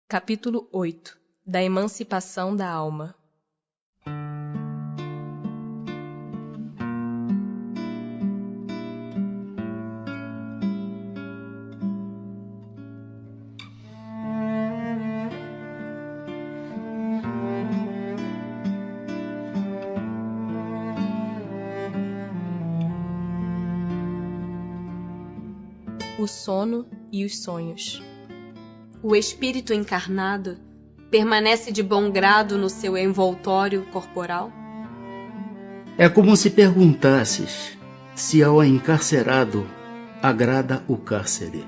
Capítulo 8 da emancipação da alma. O sono e os sonhos. O espírito encarnado permanece de bom grado no seu envoltório corporal? É como se perguntasses se ao encarcerado agrada o cárcere.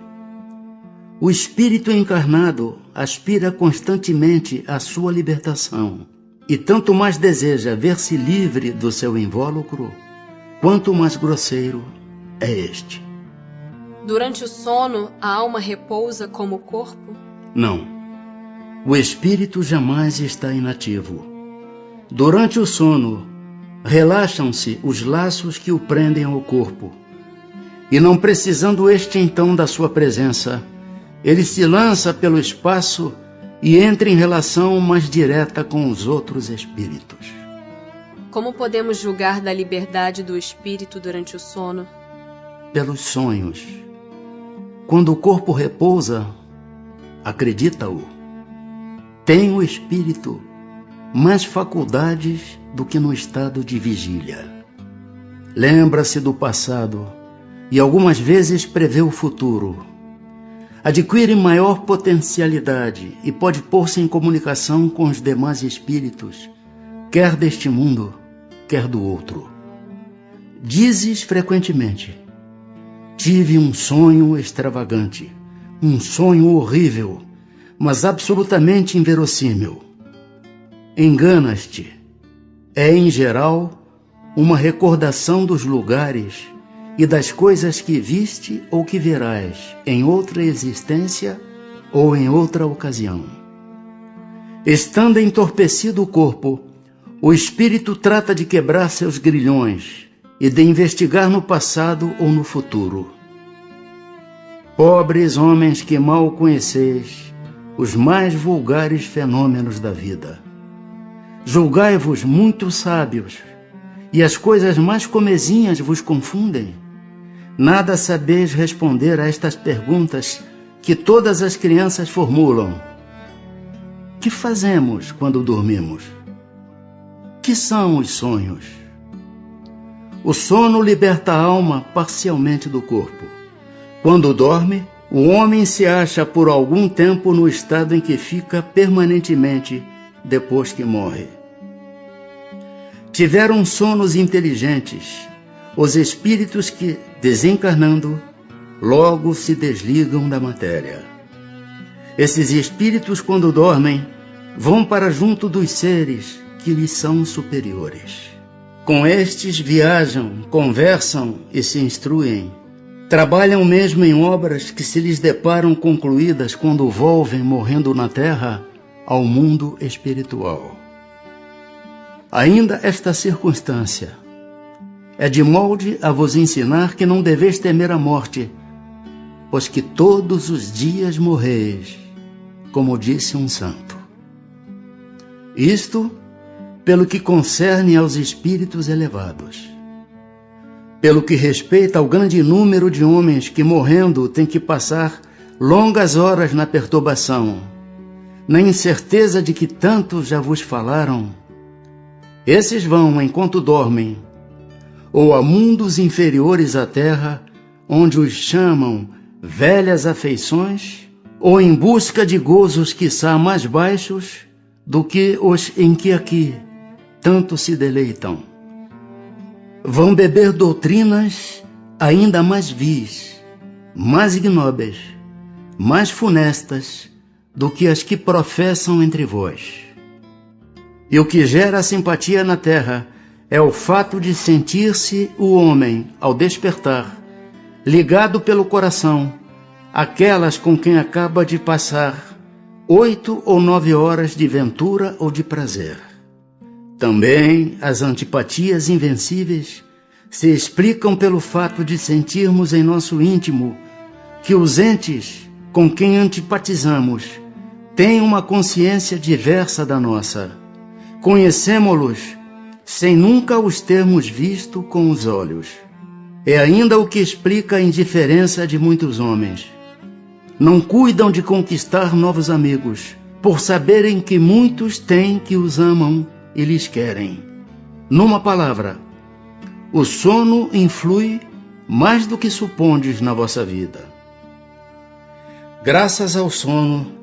O espírito encarnado aspira constantemente à sua libertação e tanto mais deseja ver-se livre do seu invólucro, quanto mais grosseiro é este. Durante o sono, a alma repousa como o corpo? Não. O espírito jamais está inativo. Durante o sono, relaxam-se os laços que o prendem ao corpo. E não precisando este então da sua presença, ele se lança pelo espaço e entra em relação mais direta com os outros espíritos. Como podemos julgar da liberdade do espírito durante o sono? Pelos sonhos. Quando o corpo repousa, acredita-o, tem o espírito mais faculdades do que no estado de vigília. Lembra-se do passado e algumas vezes prevê o futuro. Adquire maior potencialidade e pode pôr-se em comunicação com os demais espíritos, quer deste mundo, quer do outro. Dizes frequentemente: tive um sonho extravagante, um sonho horrível, mas absolutamente inverossímil. Enganas-te. É, em geral, uma recordação dos lugares e das coisas que viste ou que verás em outra existência ou em outra ocasião. Estando entorpecido o corpo, o espírito trata de quebrar seus grilhões e de investigar no passado ou no futuro. Pobres homens que mal conheceis os mais vulgares fenômenos da vida. Julgai-vos muito sábios, e as coisas mais comezinhas vos confundem. Nada sabeis responder a estas perguntas que todas as crianças formulam. Que fazemos quando dormimos? Que são os sonhos? O sono liberta a alma parcialmente do corpo. Quando dorme, o homem se acha por algum tempo no estado em que fica permanentemente depois que morre. Tiveram sonos inteligentes os espíritos que, desencarnando, logo se desligam da matéria. Esses espíritos, quando dormem, vão para junto dos seres que lhes são superiores. Com estes viajam, conversam e se instruem. Trabalham mesmo em obras que se lhes deparam concluídas quando volvem, morrendo na terra, ao mundo espiritual. Ainda esta circunstância é de molde a vos ensinar que não deveis temer a morte, pois que todos os dias morreis, como disse um santo. Isto pelo que concerne aos espíritos elevados. Pelo que respeita ao grande número de homens que, morrendo, têm que passar longas horas na perturbação, na incerteza de que tantos já vos falaram, esses vão, enquanto dormem, ou a mundos inferiores à terra, onde os chamam velhas afeições, ou em busca de gozos quiçá mais baixos do que os em que aqui tanto se deleitam. Vão beber doutrinas ainda mais vis, mais ignóbeis, mais funestas do que as que professam entre vós. E o que gera simpatia na terra é o fato de sentir-se o homem, ao despertar, ligado pelo coração àquelas com quem acaba de passar 8 ou 9 horas de ventura ou de prazer. Também as antipatias invencíveis se explicam pelo fato de sentirmos em nosso íntimo que os entes com quem antipatizamos têm uma consciência diversa da nossa. Conhecemo-los sem nunca os termos visto com os olhos. É ainda o que explica a indiferença de muitos homens. Não cuidam de conquistar novos amigos, por saberem que muitos têm que os amam e lhes querem. Numa palavra, o sono influi mais do que supondes na vossa vida. Graças ao sono,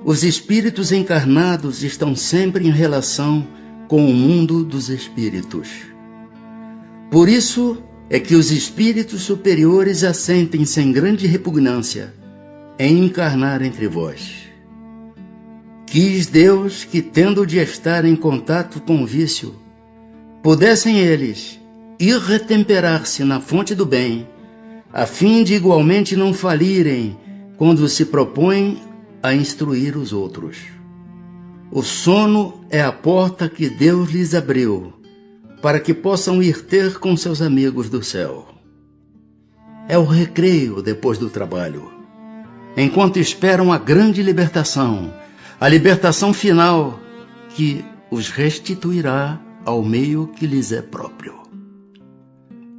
os espíritos encarnados estão sempre em relação com o mundo dos espíritos. Por isso é que os espíritos superiores assentem sem grande repugnância em encarnar entre vós. Quis Deus que, tendo de estar em contato com o vício, pudessem eles ir retemperar-se na fonte do bem, a fim de igualmente não falirem quando se propõem a instruir os outros. O sono é a porta que Deus lhes abriu, para que possam ir ter com seus amigos do céu. É o recreio depois do trabalho, enquanto esperam a grande libertação, a libertação final que os restituirá ao meio que lhes é próprio.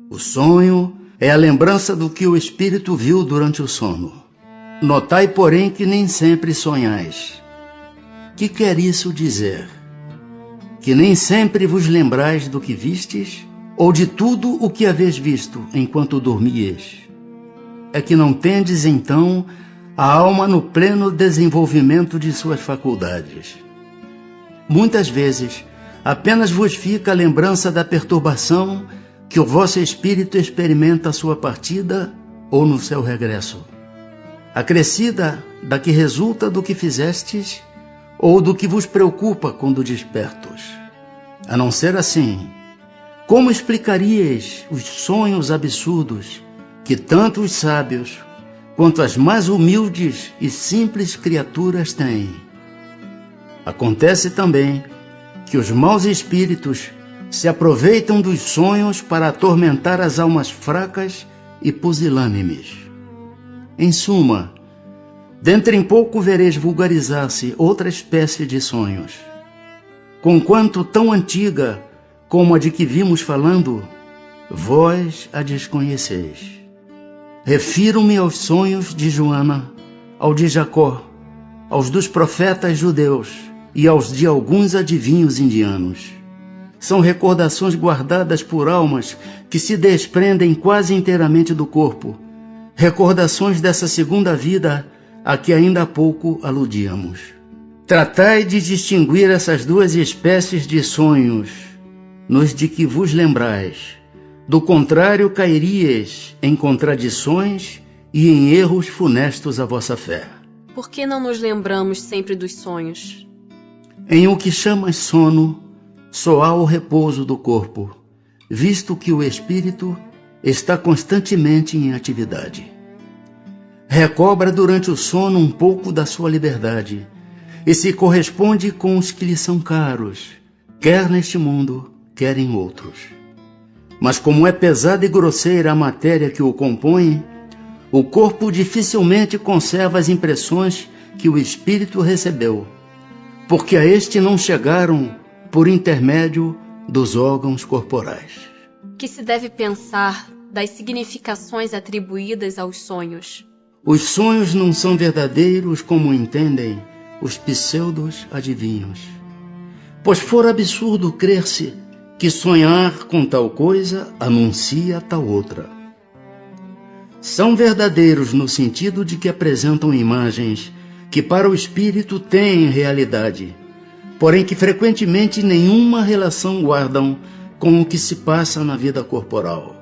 O sonho é a lembrança do que o espírito viu durante o sono. Notai, porém, que nem sempre sonhais. Que quer isso dizer? Que nem sempre vos lembrais do que vistes, ou de tudo o que haveis visto enquanto dormieis? É que não tendes, então, a alma no pleno desenvolvimento de suas faculdades. Muitas vezes, apenas vos fica a lembrança da perturbação que o vosso espírito experimenta à sua partida ou no seu regresso, acrescida da que resulta do que fizestes ou do que vos preocupa quando despertos. A não ser assim, como explicaríeis os sonhos absurdos que tanto os sábios quanto as mais humildes e simples criaturas têm? Acontece também que os maus espíritos se aproveitam dos sonhos para atormentar as almas fracas e pusilânimes. Em suma, dentro em pouco vereis vulgarizar-se outra espécie de sonhos. Conquanto tão antiga como a de que vimos falando, vós a desconheceis. Refiro-me aos sonhos de Joana, ao de Jacó, aos dos profetas judeus e aos de alguns adivinhos indianos. São recordações guardadas por almas que se desprendem quase inteiramente do corpo, recordações dessa segunda vida a que ainda há pouco aludíamos. Tratai de distinguir essas duas espécies de sonhos, nos de que vos lembrais. Do contrário, cairíeis em contradições e em erros funestos à vossa fé. Por que não nos lembramos sempre dos sonhos? Em o que chamas sono, só há o repouso do corpo, visto que o espírito está constantemente em atividade. Recobra durante o sono um pouco da sua liberdade e se corresponde com os que lhe são caros, quer neste mundo, quer em outros. Mas como é pesada e grosseira a matéria que o compõe, o corpo dificilmente conserva as impressões que o espírito recebeu, porque a este não chegaram por intermédio dos órgãos corporais. Que se deve pensar das significações atribuídas aos sonhos? Os sonhos não são verdadeiros como entendem os pseudos adivinhos. Pois for absurdo crer-se que sonhar com tal coisa anuncia tal outra. São verdadeiros no sentido de que apresentam imagens que para o espírito têm realidade, porém que frequentemente nenhuma relação guardam com o que se passa na vida corporal.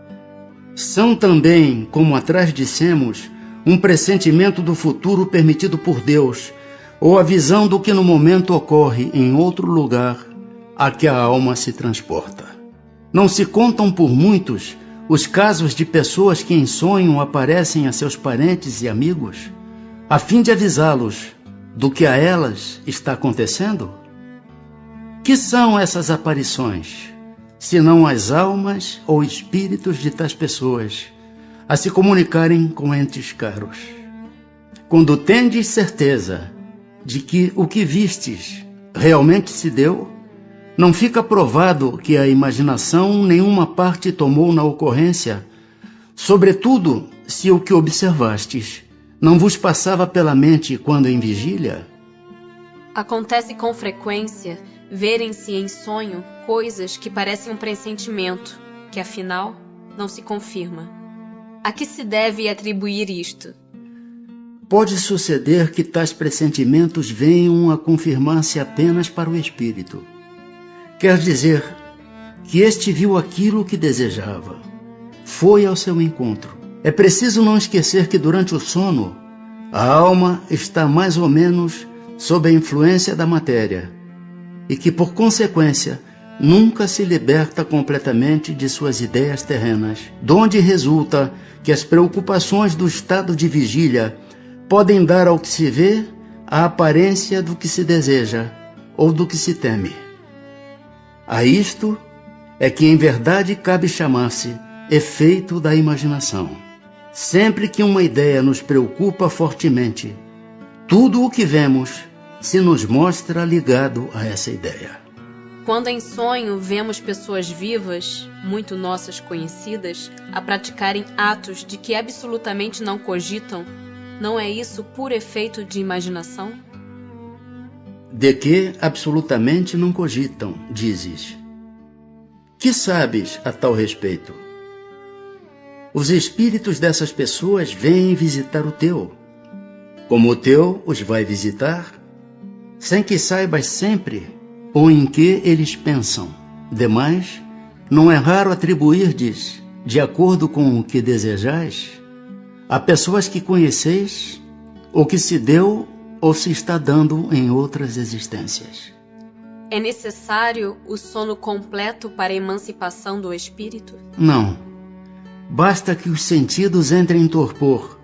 São também, como atrás dissemos, um pressentimento do futuro permitido por Deus, ou a visão do que no momento ocorre em outro lugar a que a alma se transporta. Não se contam por muitos os casos de pessoas que em sonho aparecem a seus parentes e amigos, a fim de avisá-los do que a elas está acontecendo? Que são essas aparições, senão as almas ou espíritos de tais pessoas a se comunicarem com entes caros? Quando tendes certeza de que o que vistes realmente se deu, não fica provado que a imaginação nenhuma parte tomou na ocorrência, sobretudo se o que observastes não vos passava pela mente quando em vigília? Acontece com frequência verem-se em sonho coisas que parecem um pressentimento, que afinal não se confirma. A que se deve atribuir isto? Pode suceder que tais pressentimentos venham a confirmar-se apenas para o espírito. Quer dizer que este viu aquilo que desejava, foi ao seu encontro. É preciso não esquecer que durante o sono, a alma está mais ou menos sob a influência da matéria e que, por consequência, nunca se liberta completamente de suas ideias terrenas, donde resulta que as preocupações do estado de vigília podem dar ao que se vê a aparência do que se deseja ou do que se teme. A isto é que em verdade cabe chamar-se efeito da imaginação. Sempre que uma ideia nos preocupa fortemente, tudo o que vemos se nos mostra ligado a essa ideia. Quando em sonho vemos pessoas vivas, muito nossas conhecidas, a praticarem atos de que absolutamente não cogitam, não é isso puro efeito de imaginação? De que absolutamente não cogitam, dizes. Que sabes a tal respeito? Os espíritos dessas pessoas vêm visitar o teu. Como o teu os vai visitar, sem que saibas sempre ou em que eles pensam. Demais, não é raro atribuir-lhes, de acordo com o que desejais, a pessoas que conheceis, ou que se deu ou se está dando em outras existências. É necessário o sono completo para a emancipação do espírito? Não. Basta que os sentidos entrem em torpor,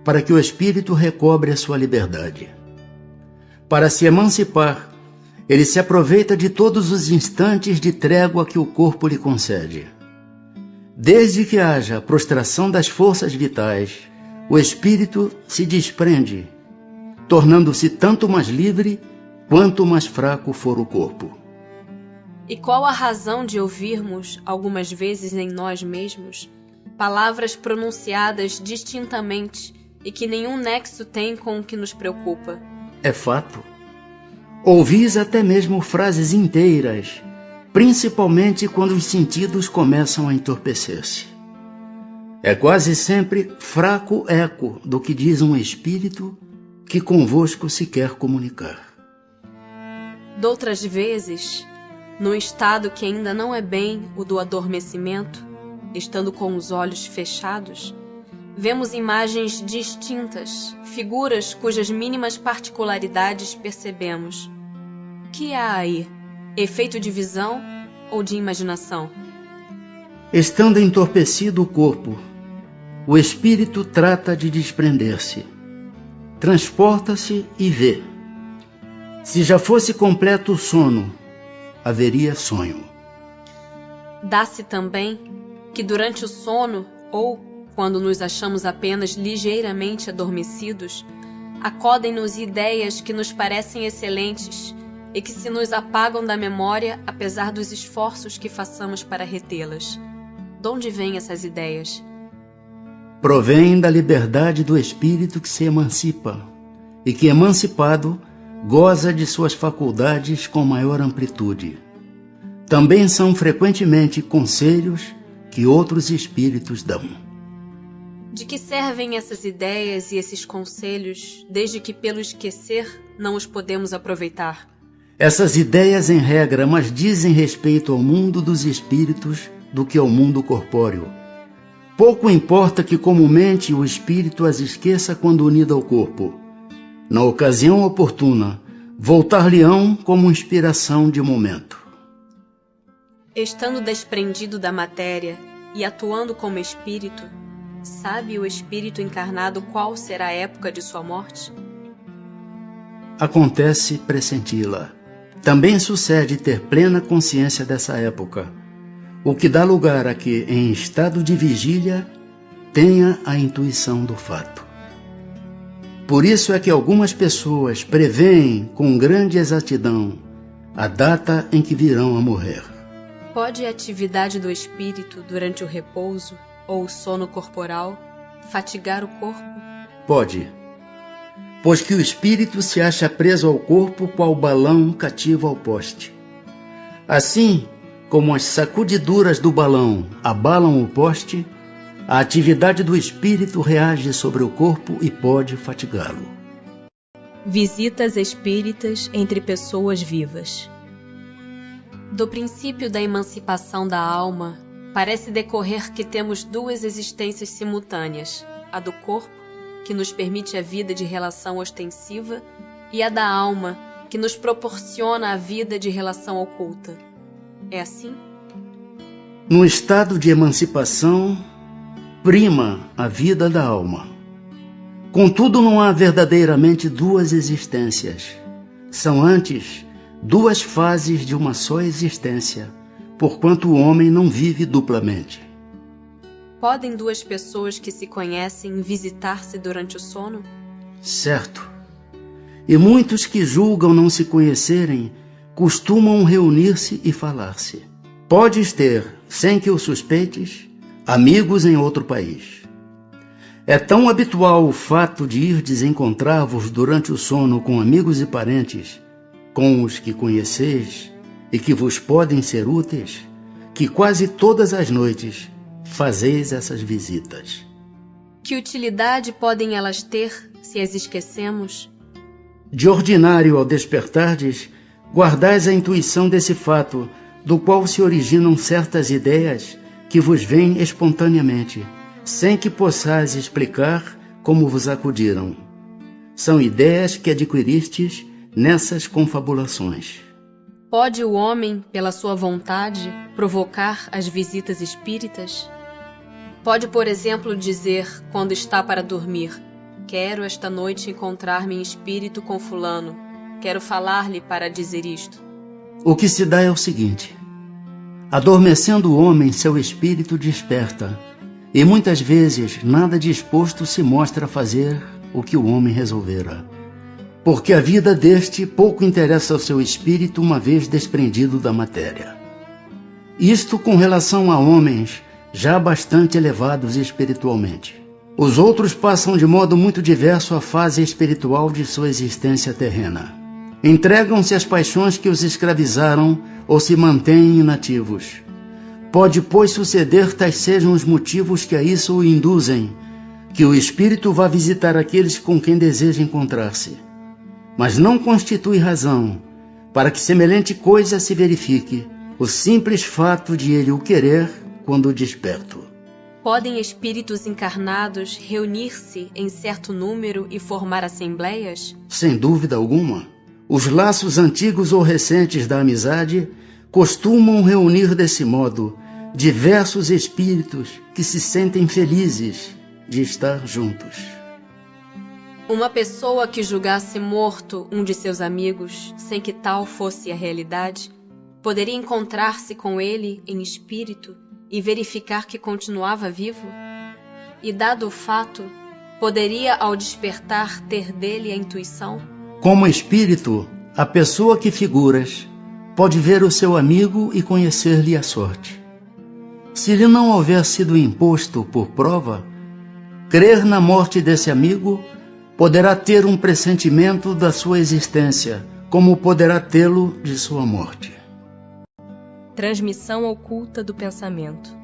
para que o espírito recobre a sua liberdade. Para se emancipar, ele se aproveita de todos os instantes de trégua que o corpo lhe concede. Desde que haja prostração das forças vitais, o espírito se desprende, tornando-se tanto mais livre quanto mais fraco for o corpo. E qual a razão de ouvirmos, algumas vezes em nós mesmos, palavras pronunciadas distintamente e que nenhum nexo tem com o que nos preocupa? É fato. Ouvis até mesmo frases inteiras, principalmente quando os sentidos começam a entorpecer-se. É quase sempre fraco eco do que diz um espírito que convosco se quer comunicar. Doutras vezes, num estado que ainda não é bem o do adormecimento, estando com os olhos fechados, vemos imagens distintas, figuras cujas mínimas particularidades percebemos. O que há aí? Efeito de visão ou de imaginação? Estando entorpecido o corpo, o espírito trata de desprender-se, transporta-se e vê. Se já fosse completo o sono, haveria sonho. Dá-se também que durante o sono, ou quando nos achamos apenas ligeiramente adormecidos, acodem-nos ideias que nos parecem excelentes e que se nos apagam da memória apesar dos esforços que façamos para retê-las. De onde vêm essas ideias? Provém da liberdade do espírito que se emancipa e que, emancipado, goza de suas faculdades com maior amplitude. Também são frequentemente conselhos que outros espíritos dão. De que servem essas ideias e esses conselhos, desde que pelo esquecer não os podemos aproveitar? Essas ideias, em regra, mais dizem respeito ao mundo dos espíritos do que ao mundo corpóreo. Pouco importa que comumente o espírito as esqueça quando unido ao corpo. Na ocasião oportuna, voltar-lhe-ão como inspiração de momento. Estando desprendido da matéria e atuando como espírito, sabe o espírito encarnado qual será a época de sua morte? Acontece pressenti-la. Também sucede ter plena consciência dessa época, o que dá lugar a que, em estado de vigília, tenha a intuição do fato. Por isso é que algumas pessoas preveem com grande exatidão a data em que virão a morrer. Pode a atividade do espírito durante o repouso ou o sono corporal fatigar o corpo? Pode, pois que o espírito se acha preso ao corpo qual balão cativo ao poste. Assim como as sacudiduras do balão abalam o poste, a atividade do espírito reage sobre o corpo e pode fatigá-lo. Visitas espíritas entre pessoas vivas. Do princípio da emancipação da alma, parece decorrer que temos duas existências simultâneas, a do corpo, que nos permite a vida de relação ostensiva, e a da alma, que nos proporciona a vida de relação oculta. É assim? No estado de emancipação, prima a vida da alma. Contudo, não há verdadeiramente duas existências. São antes duas fases de uma só existência, porquanto o homem não vive duplamente. Podem duas pessoas que se conhecem visitar-se durante o sono? Certo. E muitos que julgam não se conhecerem costumam reunir-se e falar-se. Podes ter, sem que o suspeites, amigos em outro país. É tão habitual o fato de irdes encontrar-vos durante o sono com amigos e parentes, com os que conheceis e que vos podem ser úteis, que quase todas as noites fazeis essas visitas. Que utilidade podem elas ter se as esquecemos? De ordinário, ao despertardes, guardais a intuição desse fato, do qual se originam certas ideias que vos vêm espontaneamente, sem que possais explicar como vos acudiram. São ideias que adquiristes nessas confabulações. Pode o homem, pela sua vontade, provocar as visitas espíritas? Pode, por exemplo, dizer, quando está para dormir: quero esta noite encontrar-me em espírito com fulano, quero falar-lhe para dizer isto. O que se dá é o seguinte: adormecendo o homem, seu espírito desperta, e muitas vezes nada disposto se mostra a fazer o que o homem resolvera, porque a vida deste pouco interessa ao seu espírito uma vez desprendido da matéria. Isto com relação a homens já bastante elevados espiritualmente. Os outros passam de modo muito diverso a fase espiritual de sua existência terrena. Entregam-se às paixões que os escravizaram ou se mantêm inativos. Pode, pois, suceder tais sejam os motivos que a isso o induzem, que o espírito vá visitar aqueles com quem deseja encontrar-se. Mas não constitui razão para que semelhante coisa se verifique, o simples fato de ele o querer quando desperto. Podem espíritos encarnados reunir-se em certo número e formar assembleias? Sem dúvida alguma. Os laços antigos ou recentes da amizade costumam reunir desse modo diversos espíritos que se sentem felizes de estar juntos. Uma pessoa que julgasse morto um de seus amigos, sem que tal fosse a realidade, poderia encontrar-se com ele em espírito e verificar que continuava vivo? E, dado o fato, poderia ao despertar ter dele a intuição? Como espírito, a pessoa que figuras pode ver o seu amigo e conhecer-lhe a sorte. Se lhe não houver sido imposto por prova, crer na morte desse amigo poderá ter um pressentimento da sua existência, como poderá tê-lo de sua morte. Transmissão oculta do pensamento.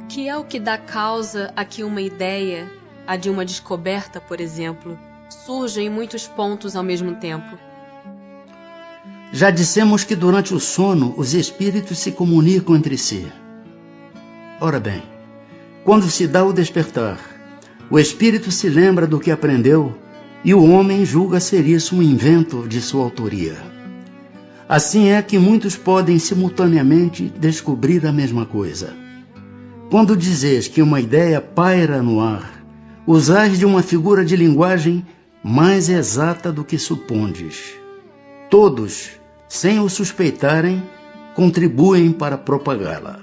Que é o que dá causa a que uma ideia, a de uma descoberta, por exemplo, surja em muitos pontos ao mesmo tempo? Já dissemos que durante o sono os espíritos se comunicam entre si. Ora bem, quando se dá o despertar, o espírito se lembra do que aprendeu e o homem julga ser isso um invento de sua autoria. Assim é que muitos podem simultaneamente descobrir a mesma coisa. Quando dizes que uma ideia paira no ar, usais de uma figura de linguagem mais exata do que supondes. Todos, sem o suspeitarem, contribuem para propagá-la.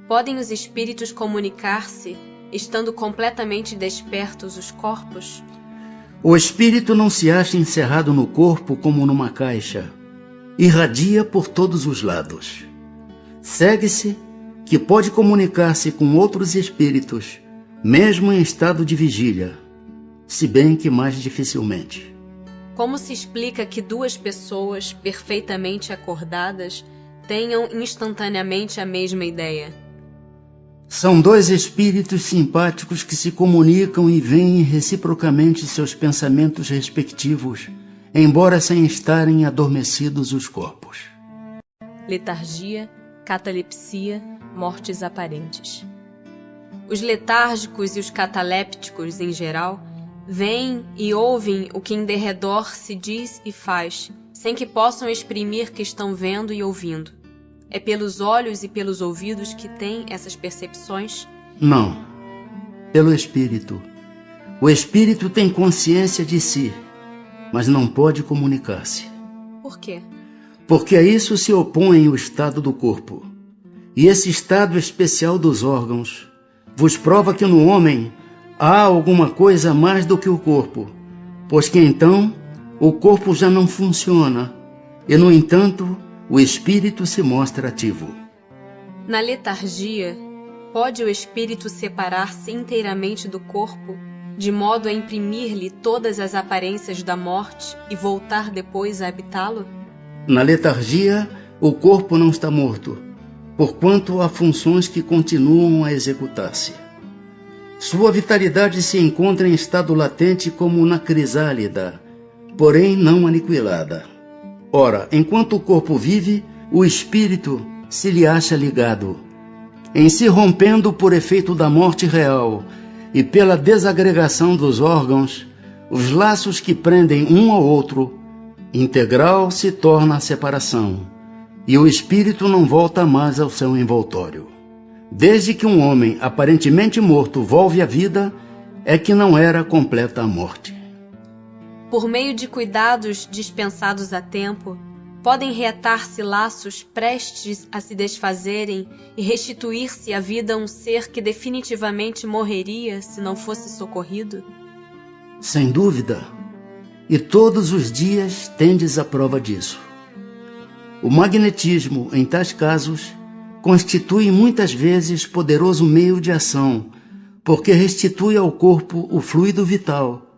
Podem os espíritos comunicar-se, estando completamente despertos os corpos? O espírito não se acha encerrado no corpo como numa caixa. Irradia por todos os lados. Segue-se que pode comunicar-se com outros espíritos, mesmo em estado de vigília, se bem que mais dificilmente. Como se explica que duas pessoas perfeitamente acordadas tenham instantaneamente a mesma ideia? São dois espíritos simpáticos que se comunicam e veem reciprocamente seus pensamentos respectivos, embora sem estarem adormecidos os corpos. Letargia, catalepsia, mortes aparentes. Os letárgicos e os catalépticos, em geral, veem e ouvem o que em derredor se diz e faz, sem que possam exprimir que estão vendo e ouvindo. É pelos olhos e pelos ouvidos que têm essas percepções? Não, pelo espírito. O espírito tem consciência de si, mas não pode comunicar-se. Por quê? Porque a isso se opõe o estado do corpo. E esse estado especial dos órgãos vos prova que no homem há alguma coisa mais do que o corpo, pois que então o corpo já não funciona, e no entanto o espírito se mostra ativo. Na letargia, pode o espírito separar-se inteiramente do corpo, de modo a imprimir-lhe todas as aparências da morte e voltar depois a habitá-lo? Na letargia, o corpo não está morto, porquanto há funções que continuam a executar-se. Sua vitalidade se encontra em estado latente como na crisálida, porém não aniquilada. Ora, enquanto o corpo vive, o espírito se lhe acha ligado. Em se rompendo por efeito da morte real e pela desagregação dos órgãos, os laços que prendem um ao outro, integral se torna a separação, e o espírito não volta mais ao seu envoltório. Desde que um homem aparentemente morto volve à vida, é que não era completa a morte. Por meio de cuidados dispensados a tempo, podem reatar-se laços prestes a se desfazerem e restituir-se à vida um ser que definitivamente morreria se não fosse socorrido? Sem dúvida, e todos os dias tendes a prova disso. O magnetismo, em tais casos, constitui muitas vezes poderoso meio de ação, porque restitui ao corpo o fluido vital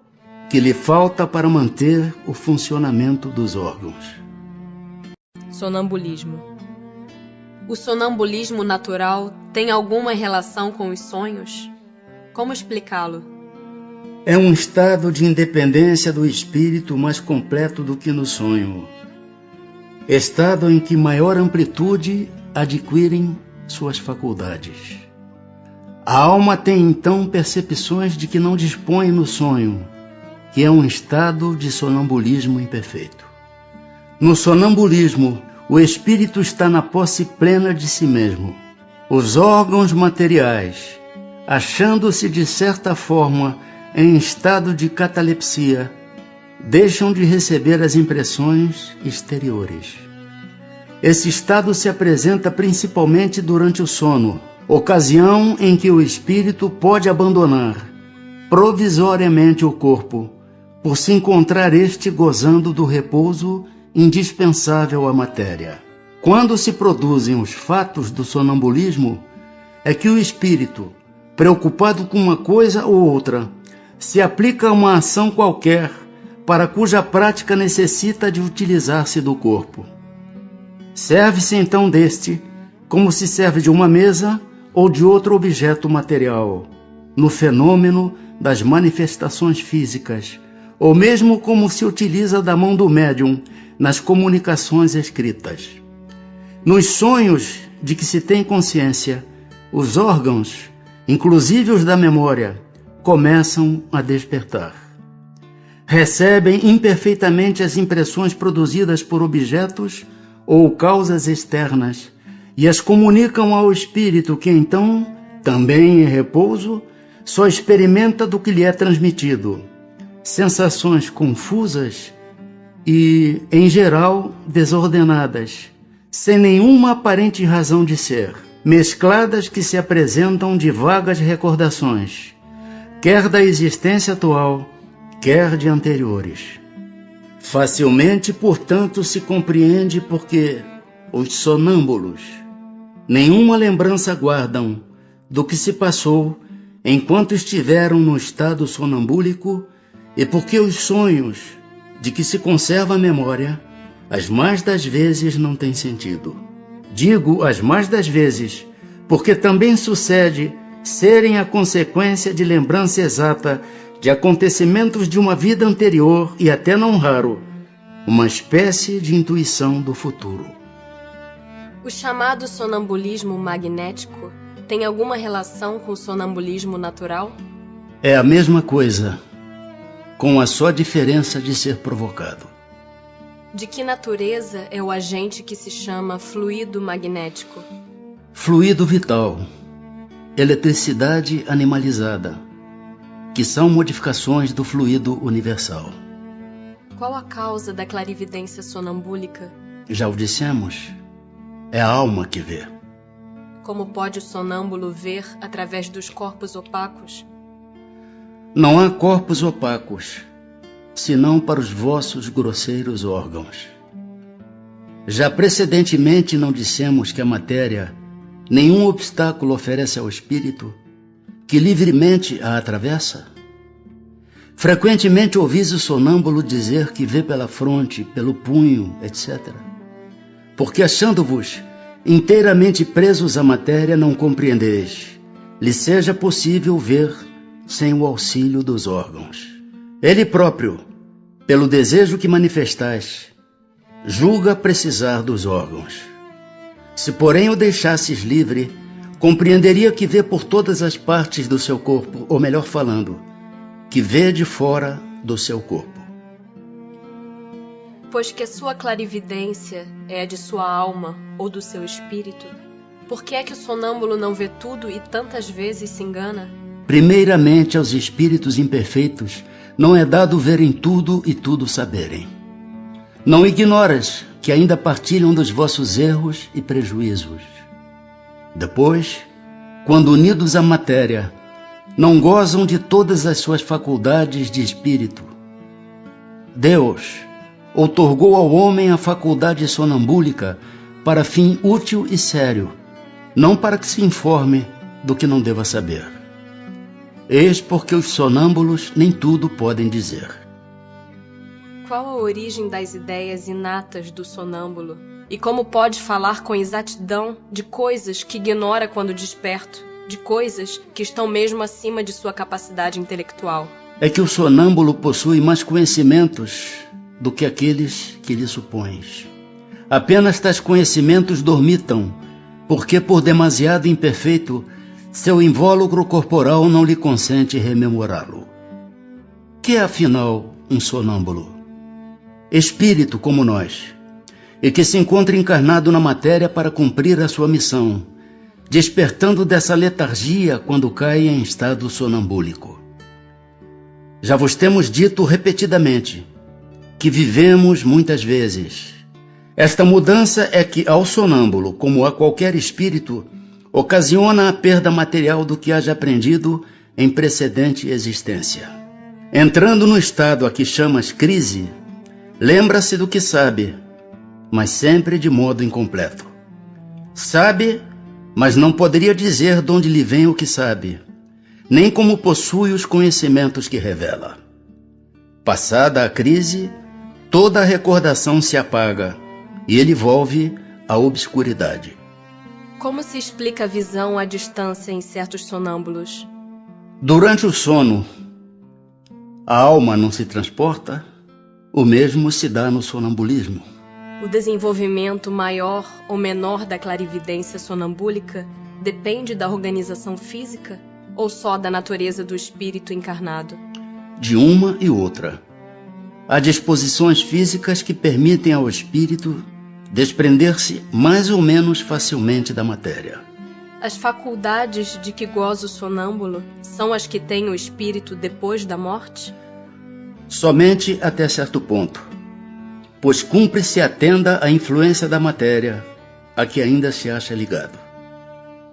que lhe falta para manter o funcionamento dos órgãos. Sonambulismo. O sonambulismo natural tem alguma relação com os sonhos? Como explicá-lo? É um estado de independência do espírito mais completo do que no sonho. Estado em que maior amplitude adquirem suas faculdades. A alma tem então percepções de que não dispõe no sonho, que é um estado de sonambulismo imperfeito. No sonambulismo, o espírito está na posse plena de si mesmo. Os órgãos materiais, achando-se de certa forma em estado de catalepsia, deixam de receber as impressões exteriores. Esse estado se apresenta principalmente durante o sono, ocasião em que o espírito pode abandonar provisoriamente o corpo, por se encontrar este gozando do repouso indispensável à matéria. Quando se produzem os fatos do sonambulismo, é que o espírito, preocupado com uma coisa ou outra, se aplica a uma ação qualquer, para cuja prática necessita de utilizar-se do corpo. Serve-se então deste, como se serve de uma mesa ou de outro objeto material, no fenômeno das manifestações físicas, ou mesmo como se utiliza da mão do médium nas comunicações escritas. Nos sonhos de que se tem consciência, os órgãos, inclusive os da memória, começam a despertar. Recebem imperfeitamente as impressões produzidas por objetos ou causas externas e as comunicam ao espírito que então, também em repouso, só experimenta do que lhe é transmitido. Sensações confusas e, em geral, desordenadas, sem nenhuma aparente razão de ser, mescladas que se apresentam de vagas recordações, quer da existência atual, quer de anteriores. Facilmente, portanto, se compreende porque os sonâmbulos nenhuma lembrança guardam do que se passou enquanto estiveram no estado sonambúlico e porque os sonhos de que se conserva a memória, as mais das vezes não têm sentido. Digo as mais das vezes, porque também sucede serem a consequência de lembrança exata de acontecimentos de uma vida anterior e até não raro, uma espécie de intuição do futuro. O chamado sonambulismo magnético tem alguma relação com o sonambulismo natural? É a mesma coisa, com a só diferença de ser provocado. De que natureza é o agente que se chama fluido magnético? Fluido vital, eletricidade animalizada, que são modificações do fluido universal. Qual a causa da clarividência sonambúlica? Já o dissemos, é a alma que vê. Como pode o sonâmbulo ver através dos corpos opacos? Não há corpos opacos, senão para os vossos grosseiros órgãos. Já precedentemente não dissemos que a matéria nenhum obstáculo oferece ao espírito, que livremente a atravessa? Frequentemente ouvis o sonâmbulo dizer que vê pela fronte, pelo punho, etc. Porque achando-vos inteiramente presos à matéria, não compreendeis, lhe seja possível ver sem o auxílio dos órgãos. Ele próprio, pelo desejo que manifestais, julga precisar dos órgãos. Se, porém, o deixasses livre, compreenderia que vê por todas as partes do seu corpo, ou melhor falando, que vê de fora do seu corpo. Pois que a sua clarividência é a de sua alma ou do seu espírito, por que é que o sonâmbulo não vê tudo e tantas vezes se engana? Primeiramente, aos espíritos imperfeitos não é dado verem tudo e tudo saberem. Não ignoras que ainda partilham dos vossos erros e prejuízos. Depois, quando unidos à matéria, não gozam de todas as suas faculdades de espírito. Deus outorgou ao homem a faculdade sonambúlica para fim útil e sério, não para que se informe do que não deva saber. Eis porque os sonâmbulos nem tudo podem dizer. Qual a origem das ideias inatas do sonâmbulo? E como pode falar com exatidão de coisas que ignora quando desperto, de coisas que estão mesmo acima de sua capacidade intelectual? É que o sonâmbulo possui mais conhecimentos do que aqueles que lhe supões. Apenas tais conhecimentos dormitam, porque por demasiado imperfeito, seu invólucro corporal não lhe consente rememorá-lo. Que é, afinal, um sonâmbulo? Espírito como nós, e que se encontra encarnado na matéria para cumprir a sua missão, despertando dessa letargia quando cai em estado sonambúlico. Já vos temos dito repetidamente que vivemos muitas vezes. Esta mudança é que ao sonâmbulo, como a qualquer espírito, ocasiona a perda material do que haja aprendido em precedente existência. Entrando no estado a que chamas crise, lembra-se do que sabe, mas sempre de modo incompleto. Sabe, mas não poderia dizer de onde lhe vem o que sabe, nem como possui os conhecimentos que revela. Passada a crise, toda a recordação se apaga e ele volve à obscuridade. Como se explica a visão à distância em certos sonâmbulos? Durante o sono, a alma não se transporta? O mesmo se dá no sonambulismo. O desenvolvimento maior ou menor da clarividência sonambúlica depende da organização física ou só da natureza do espírito encarnado? De uma e outra. Há disposições físicas que permitem ao espírito desprender-se mais ou menos facilmente da matéria. As faculdades de que goza o sonâmbulo são as que tem o espírito depois da morte? Somente até certo ponto, pois cumpre se atenda à influência da matéria, a que ainda se acha ligado.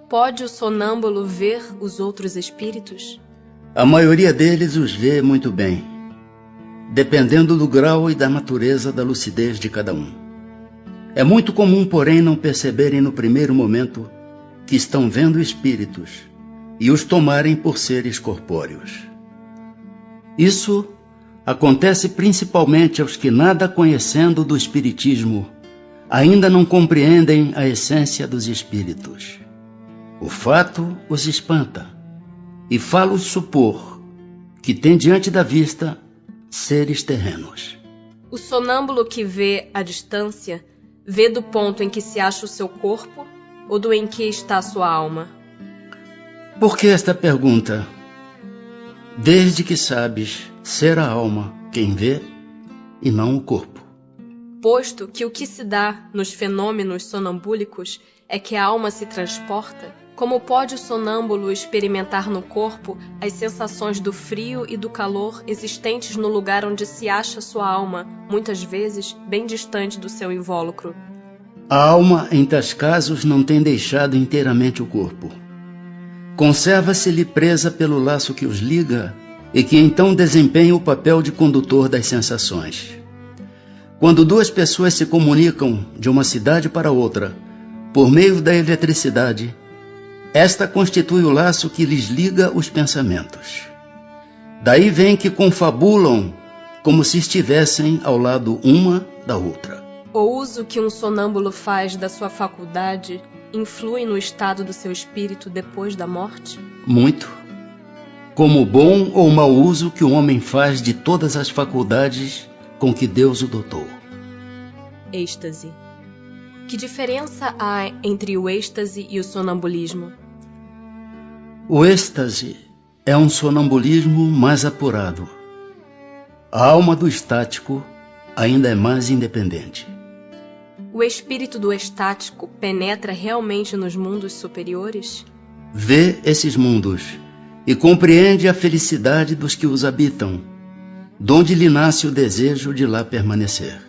Pode o sonâmbulo ver os outros espíritos? A maioria deles os vê muito bem, dependendo do grau e da natureza da lucidez de cada um. É muito comum, porém, não perceberem no primeiro momento que estão vendo espíritos e os tomarem por seres corpóreos. Isso acontece principalmente aos que, nada conhecendo do espiritismo, ainda não compreendem a essência dos espíritos. O fato os espanta e fá-los supor que tem diante da vista seres terrenos. O sonâmbulo que vê à distância, vê do ponto em que se acha o seu corpo ou do em que está a sua alma? Por que esta pergunta? Desde que sabes ser a alma quem vê e não o corpo. Posto que o que se dá nos fenômenos sonambúlicos é que a alma se transporta, como pode o sonâmbulo experimentar no corpo as sensações do frio e do calor existentes no lugar onde se acha sua alma, muitas vezes bem distante do seu invólucro? A alma, em tais casos, não tem deixado inteiramente o corpo. Conserva-se-lhe presa pelo laço que os liga e que então desempenha o papel de condutor das sensações. Quando duas pessoas se comunicam de uma cidade para outra por meio da eletricidade, esta constitui o laço que lhes liga os pensamentos. Daí vem que confabulam como se estivessem ao lado uma da outra. O uso que um sonâmbulo faz da sua faculdade influi no estado do seu espírito depois da morte? Muito. Como o bom ou mau uso que o homem faz de todas as faculdades com que Deus o dotou. Êxtase. Que diferença há entre o êxtase e o sonambulismo? O êxtase é um sonambulismo mais apurado. A alma do estático ainda é mais independente. O espírito do estático penetra realmente nos mundos superiores? Vê esses mundos e compreende a felicidade dos que os habitam, donde lhe nasce o desejo de lá permanecer.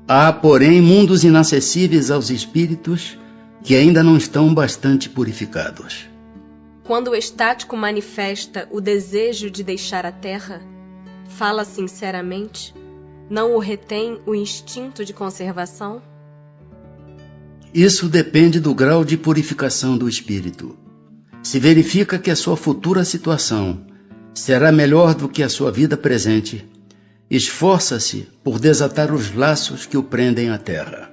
Há, porém, mundos inacessíveis aos espíritos que ainda não estão bastante purificados. Quando o estático manifesta o desejo de deixar a terra, fala sinceramente, não o retém o instinto de conservação? Isso depende do grau de purificação do espírito. Se verifica que a sua futura situação será melhor do que a sua vida presente, esforça-se por desatar os laços que o prendem à terra.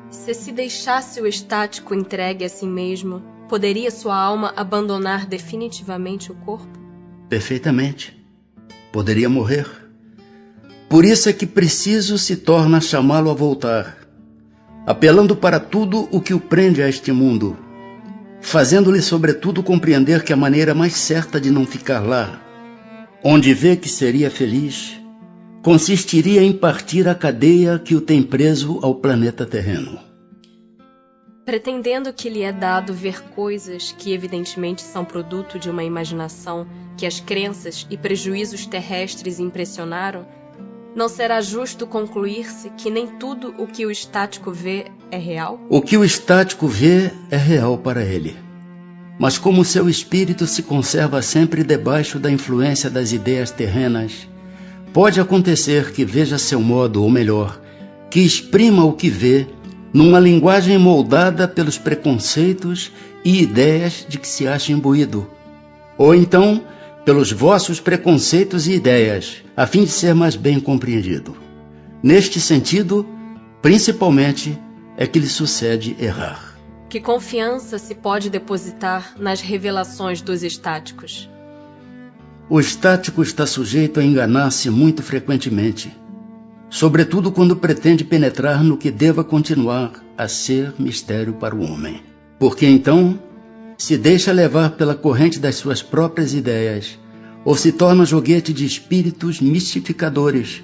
Se deixasse o estático entregue a si mesmo, poderia sua alma abandonar definitivamente o corpo? Perfeitamente. Poderia morrer. Por isso é que preciso se torna chamá-lo a voltar, apelando para tudo o que o prende a este mundo, fazendo-lhe sobretudo compreender que a maneira mais certa de não ficar lá, onde vê que seria feliz, consistiria em partir a cadeia que o tem preso ao planeta terreno. Pretendendo que lhe é dado ver coisas que evidentemente são produto de uma imaginação que as crenças e prejuízos terrestres impressionaram, não será justo concluir-se que nem tudo o que o estático vê é real? O que o estático vê é real para ele. Mas como seu espírito se conserva sempre debaixo da influência das ideias terrenas, pode acontecer que veja seu modo, ou melhor, que exprima o que vê numa linguagem moldada pelos preconceitos e ideias de que se acha imbuído. Ou então, pelos vossos preconceitos e ideias, a fim de ser mais bem compreendido. Neste sentido, principalmente, é que lhe sucede errar. Que confiança se pode depositar nas revelações dos estáticos? O estático está sujeito a enganar-se muito frequentemente, sobretudo quando pretende penetrar no que deva continuar a ser mistério para o homem. Porque então se deixa levar pela corrente das suas próprias ideias, ou se torna joguete de espíritos mistificadores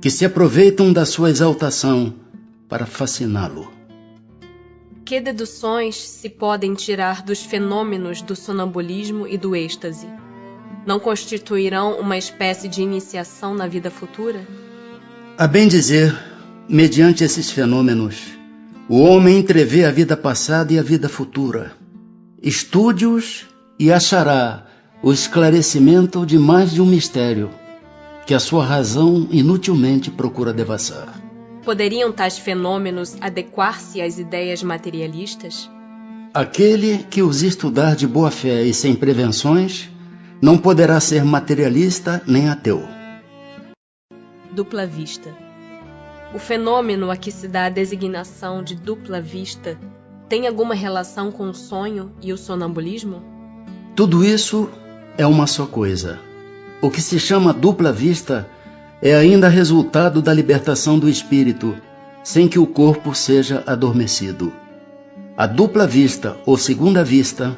que se aproveitam da sua exaltação para fasciná-lo. Que deduções se podem tirar dos fenômenos do sonambulismo e do êxtase? Não constituirão uma espécie de iniciação na vida futura? A bem dizer, mediante esses fenômenos, o homem entrevê a vida passada e a vida futura. Estude-os e achará o esclarecimento de mais de um mistério, que a sua razão inutilmente procura devassar. Poderiam tais fenômenos adequar-se às ideias materialistas? Aquele que os estudar de boa fé e sem prevenções não poderá ser materialista nem ateu. Dupla vista. O fenômeno a que se dá a designação de dupla vista tem alguma relação com o sonho e o sonambulismo? Tudo isso é uma só coisa. O que se chama dupla vista é ainda resultado da libertação do espírito, sem que o corpo seja adormecido. A dupla vista ou segunda vista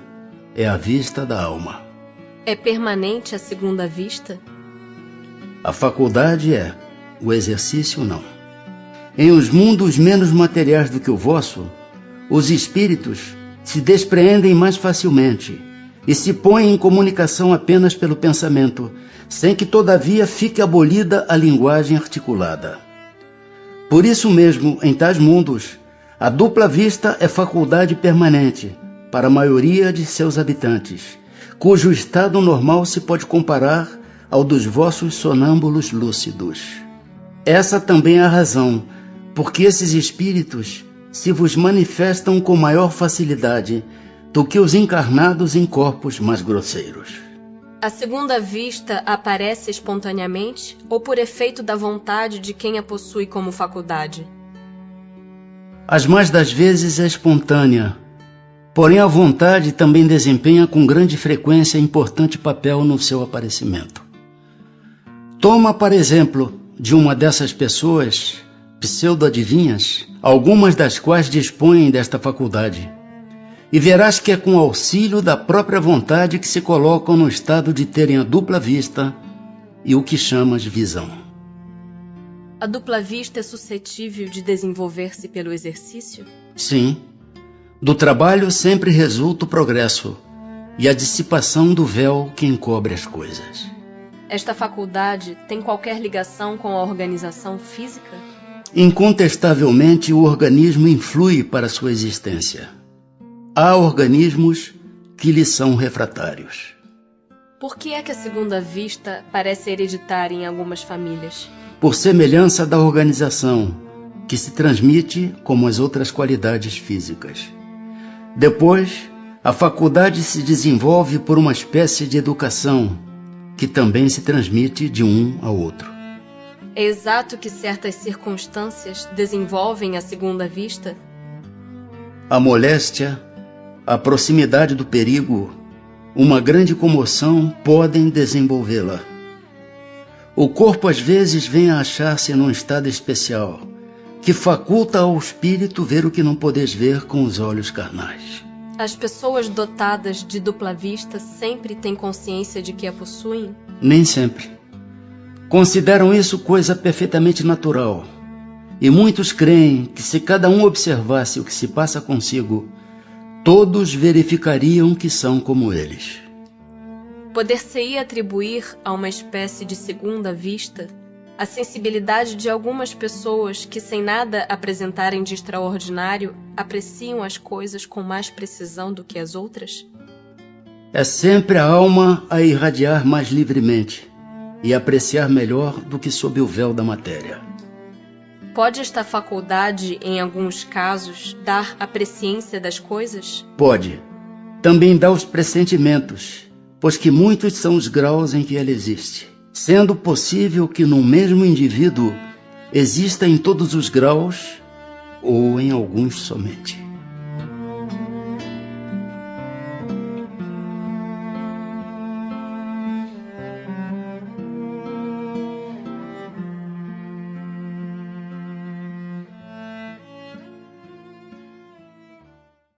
é a vista da alma. É permanente a segunda vista? A faculdade é, o exercício não. Em os mundos menos materiais do que o vosso, os espíritos se despreendem mais facilmente e se põem em comunicação apenas pelo pensamento, sem que todavia fique abolida a linguagem articulada. Por isso mesmo, em tais mundos, a dupla vista é faculdade permanente para a maioria de seus habitantes, cujo estado normal se pode comparar ao dos vossos sonâmbulos lúcidos. Essa também é a razão porque esses espíritos se vos manifestam com maior facilidade do que os encarnados em corpos mais grosseiros. A segunda vista aparece espontaneamente ou por efeito da vontade de quem a possui como faculdade? As mais das vezes é espontânea, porém a vontade também desempenha com grande frequência importante papel no seu aparecimento. Toma, por exemplo, de uma dessas pessoas, pseudo-adivinhas, algumas das quais dispõem desta faculdade, e verás que é com auxílio da própria vontade que se colocam no estado de terem a dupla vista e o que chamas visão. A dupla vista é suscetível de desenvolver-se pelo exercício? Sim. Do trabalho sempre resulta o progresso e a dissipação do véu que encobre as coisas. Esta faculdade tem qualquer ligação com a organização física? Incontestavelmente, o organismo influi para sua existência. Há organismos que lhe são refratários. Por que é que a segunda vista parece hereditária em algumas famílias? Por semelhança da organização, que se transmite como as outras qualidades físicas. Depois, a faculdade se desenvolve por uma espécie de educação, que também se transmite de um ao outro. É exato que certas circunstâncias desenvolvem a segunda vista? A moléstia, a proximidade do perigo, uma grande comoção podem desenvolvê-la. O corpo às vezes vem a achar-se num estado especial, que faculta ao espírito ver o que não podes ver com os olhos carnais. As pessoas dotadas de dupla vista sempre têm consciência de que a possuem? Nem sempre. Consideram isso coisa perfeitamente natural, e muitos creem que se cada um observasse o que se passa consigo, todos verificariam que são como eles. Poder-se-ia atribuir a uma espécie de segunda vista a sensibilidade de algumas pessoas que, sem nada apresentarem de extraordinário, apreciam as coisas com mais precisão do que as outras? É sempre a alma a irradiar mais livremente e apreciar melhor do que sob o véu da matéria. Pode esta faculdade, em alguns casos, dar a presciência das coisas? Pode. Também dá os pressentimentos, pois que muitos são os graus em que ela existe, sendo possível que no mesmo indivíduo exista em todos os graus ou em alguns somente.